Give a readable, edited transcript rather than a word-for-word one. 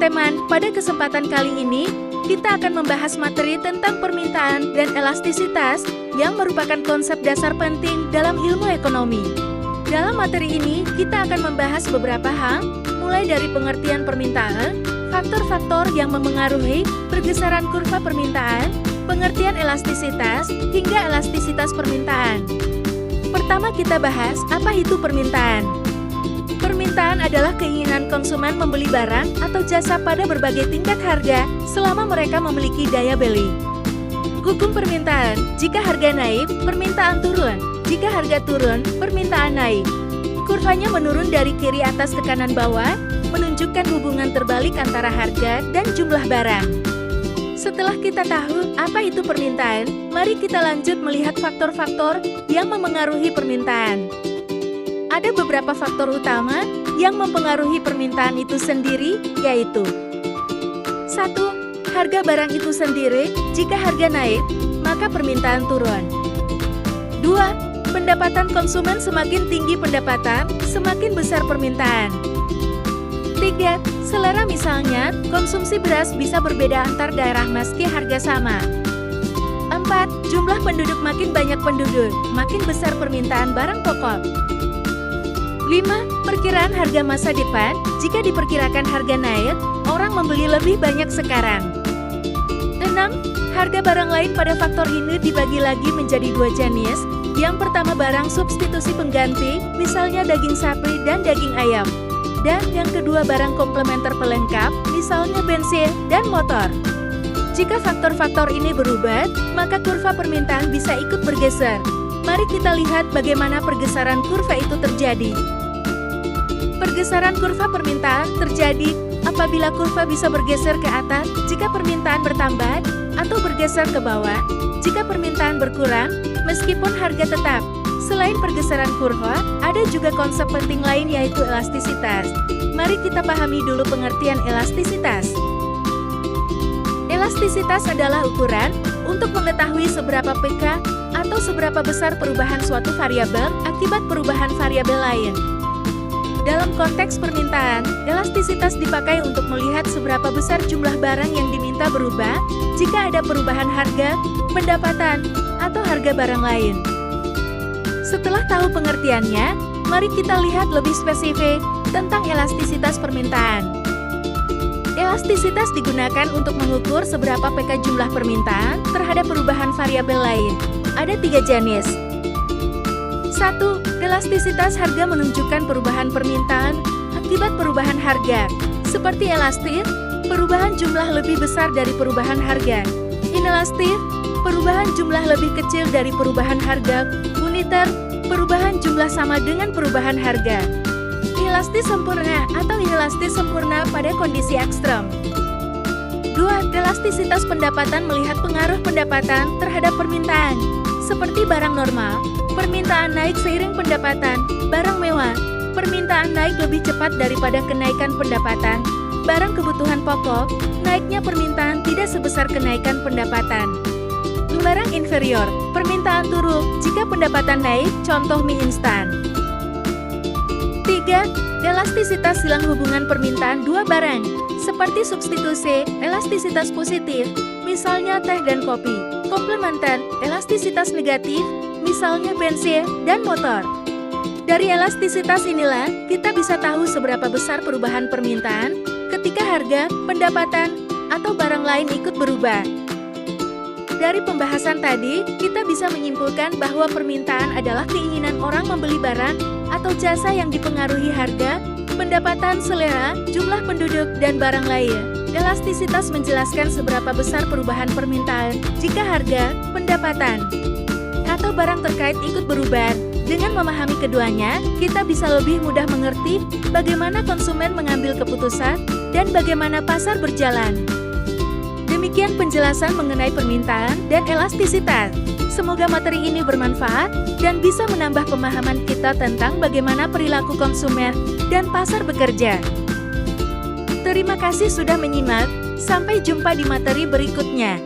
teman-teman, pada kesempatan kali ini, kita akan membahas materi tentang permintaan dan elastisitas yang merupakan konsep dasar penting dalam ilmu ekonomi. Dalam materi ini, kita akan membahas beberapa hal, mulai dari pengertian permintaan, faktor-faktor yang memengaruhi pergeseran kurva permintaan, pengertian elastisitas, hingga elastisitas permintaan. Pertama kita bahas, apa itu permintaan? Permintaan adalah keinginan konsumen membeli barang atau jasa pada berbagai tingkat harga selama mereka memiliki daya beli. Hukum permintaan, jika harga naik, permintaan turun. Jika harga turun, permintaan naik. Kurvanya menurun dari kiri atas ke kanan bawah, menunjukkan hubungan terbalik antara harga dan jumlah barang. Setelah kita tahu apa itu permintaan, mari kita lanjut melihat faktor-faktor yang memengaruhi permintaan. Ada beberapa faktor utama yang mempengaruhi permintaan itu sendiri, yaitu 1. Harga barang itu sendiri. Jika harga naik, maka permintaan turun. 2. Pendapatan konsumen. Semakin tinggi pendapatan, semakin besar permintaan. 3. Selera. Misalnya, konsumsi beras bisa berbeda antar daerah meski harga sama. 4. Jumlah penduduk. Makin banyak penduduk, makin besar permintaan barang pokok. 5. Perkiraan harga masa depan. Jika diperkirakan harga naik, orang membeli lebih banyak sekarang. 6. Harga barang lain. Pada faktor ini dibagi lagi menjadi dua jenis. Yang pertama barang substitusi pengganti, misalnya daging sapi dan daging ayam. Dan yang kedua barang komplementer pelengkap, misalnya bensin dan motor. Jika faktor-faktor ini berubah, maka kurva permintaan bisa ikut bergeser. Mari kita lihat bagaimana pergeseran kurva itu terjadi. Pergeseran kurva permintaan terjadi apabila kurva bisa bergeser ke atas jika permintaan bertambah, atau bergeser ke bawah jika permintaan berkurang, meskipun harga tetap. Selain pergeseran kurva, ada juga konsep penting lain yaitu elastisitas. Mari kita pahami dulu pengertian elastisitas. Elastisitas adalah ukuran untuk mengetahui seberapa peka atau seberapa besar perubahan suatu variabel akibat perubahan variabel lain. Dalam konteks permintaan, elastisitas dipakai untuk melihat seberapa besar jumlah barang yang diminta berubah jika ada perubahan harga, pendapatan, atau harga barang lain. Setelah tahu pengertiannya, mari kita lihat lebih spesifik tentang elastisitas permintaan. Elastisitas digunakan untuk mengukur seberapa peka jumlah permintaan terhadap perubahan variabel lain. Ada 3 jenis. 1. Elastisitas harga menunjukkan perubahan permintaan akibat perubahan harga. Seperti elastis, perubahan jumlah lebih besar dari perubahan harga. Inelastis, perubahan jumlah lebih kecil dari perubahan harga. Uniter, perubahan jumlah sama dengan perubahan harga. Elastis sempurna atau inelastis sempurna pada kondisi ekstrem. 2. Elastisitas pendapatan melihat pengaruh pendapatan terhadap permintaan. Seperti barang normal, permintaan naik seiring pendapatan. Barang mewah, permintaan naik lebih cepat daripada kenaikan pendapatan. Barang kebutuhan pokok, naiknya permintaan tidak sebesar kenaikan pendapatan. Barang inferior, permintaan turun jika pendapatan naik, contoh mie instan. 3. Elastisitas silang hubungan permintaan dua barang. Seperti substitusi, elastisitas positif, misalnya teh dan kopi. Komplementer, elastisitas negatif, misalnya bensin dan motor. Dari elastisitas inilah, kita bisa tahu seberapa besar perubahan permintaan ketika harga, pendapatan, atau barang lain ikut berubah. Dari pembahasan tadi, kita bisa menyimpulkan bahwa permintaan adalah keinginan orang membeli barang atau jasa yang dipengaruhi harga, pendapatan, selera, jumlah penduduk, dan barang lain. Elastisitas menjelaskan seberapa besar perubahan permintaan jika harga, pendapatan, atau barang terkait ikut berubah. Dengan memahami keduanya, kita bisa lebih mudah mengerti bagaimana konsumen mengambil keputusan dan bagaimana pasar berjalan. Demikian penjelasan mengenai permintaan dan elastisitas. Semoga materi ini bermanfaat dan bisa menambah pemahaman kita tentang bagaimana perilaku konsumen dan pasar bekerja. Terima kasih sudah menyimak, sampai jumpa di materi berikutnya.